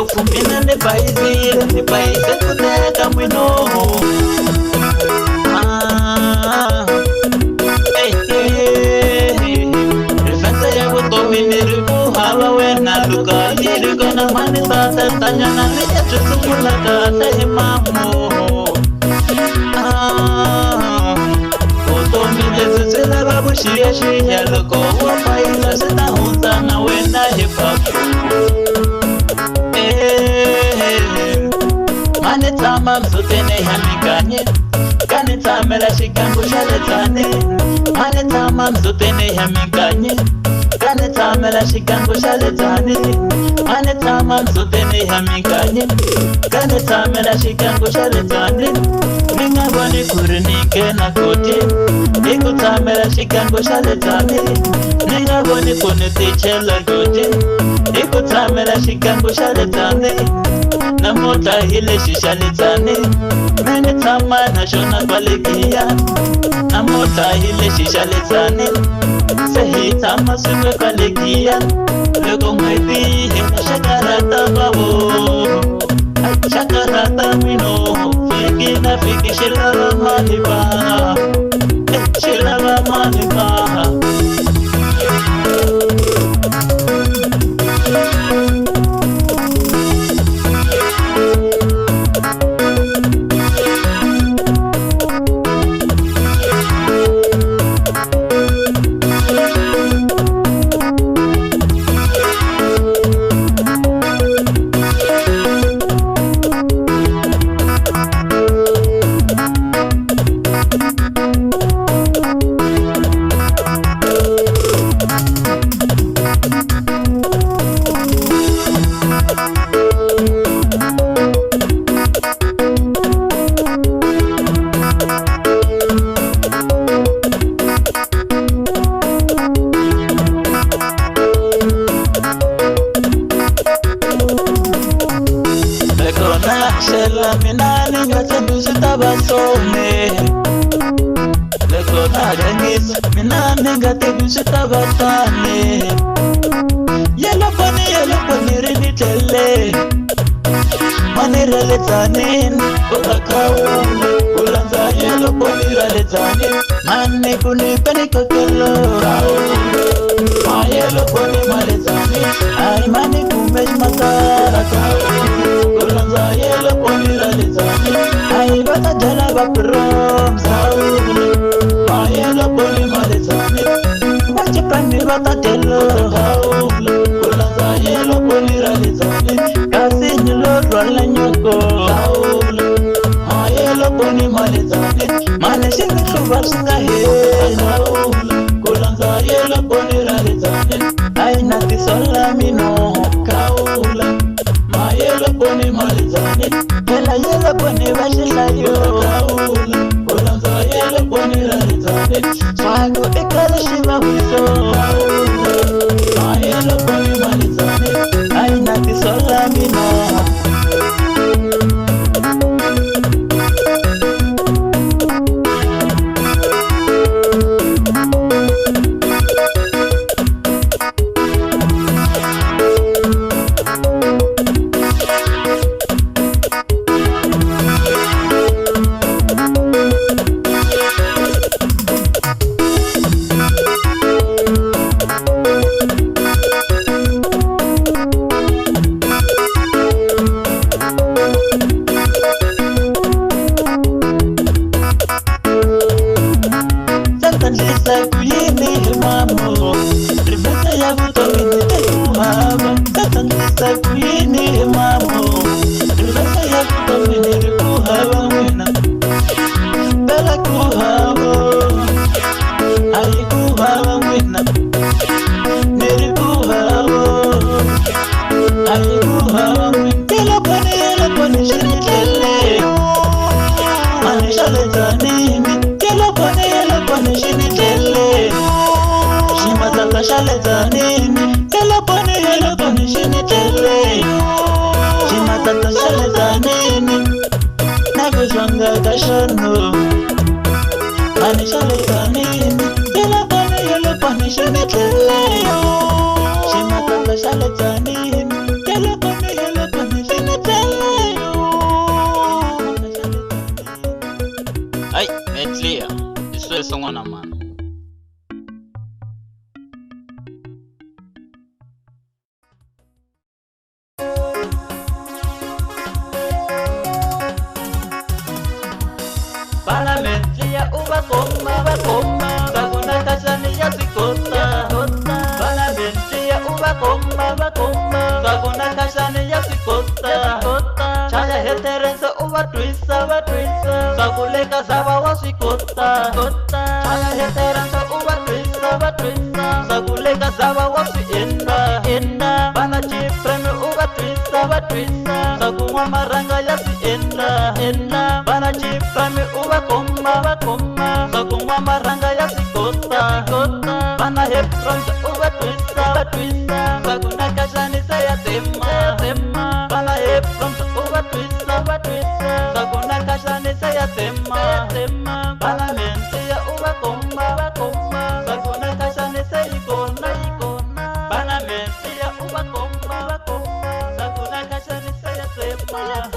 fumina ne paise kuteka mwino. Rifensa ya kutomini ribu hawa wena luka Yiriko na mani tata tanya na liya chusumula kata imamu. Kutomini zizila babu shia luko wapaila sita hunza na wena hipapu. Mane tama mzutene hamikanye Kane tama la shikangu shaletane Mane tama mzutene hamikanye Kane tama la shikangu shaletane Mane tama mzutene hamikanye Kane tama la shikangu shaletane Ninga wani kurinike na koti Niku tama la shikangu shaletane Ninga wani kunitiche la koti Niku tama la shikangu shaletane Namota hile shishalitane Mene tama na shona balikia Namota hile shishalitane Sehi tama sume balikia Lego mwaipi hina shakarata babo Shakarata mino Fiki na fiki shilala maliba Shilala maliba Shela minani ngate buzita basone Leko na gengis minani ngate buzita batane Yelo poni rini tele Mani rale tanin Kola kaule Kulanza yelo poni rale tanin Mani kuni peni kokelo Ma yelo poni male tanin Ay mani kumesh makara kaule Kulanza yelo poni rale tanin Ay bata jala baprom saule Ma yelo poni male tanin Wache pani bata telo haule Kulanza yelo poni rale tanin Kasi nilo rwala nyoko haule Ma yelo poni male tanin Mane shini shubar sunga he haule Kulanza yelo poni rale tanin Ay nati sola mino kaula Ma yelo poni male tanin Hela yelo poni bashila yo kaula Kulanza yelo poni rale tanin Swago ekala shiva wiso haula Ma yelo poni male tanin Ay nati sola mino Lisa kuyini mamo Rifensa ya kutomini tekuhaba Satan lisa kuyini mamo Rifensa ya kutomini rikuhaba wina Bela kuhaba Ay kuhaba wina Neri kuhaba Ay kuhaba wina Yelo poni shini tele Mani shale zanimi Yelo poni shini tele Shima tata shale zanimi Yelo poni shini tele Shima tata shale zanimi Nago zwanga kashono Mani shale zanimi Yelo poni shini tele Shima tata shale zanimi Yelo poni Khensa n'wana mani. Parlamenti ya ubakoma Sakuna kashani ya sikota Parlamenti ya ubakoma Sakuna kashani ya sikota Chaya heterense ubatwisa Sakuleka saba wa sikota Chaya heterense ubatwisa Sakuleka saba wa si enda Bana chifreme ubatwisa Sakuwa maranga ya si enda Bana chifreme ubakoma Sakuwa maranga ya sikota Bana hefronse ubatwisa Sakuna kashani saya tema Bana hefronse ubatwisa Sakuna kashani saya tema Parlamenti ya ubakoma Sakuna kashani saya ikona Parlamenti ya ubakoma Sakuna kashani saya tema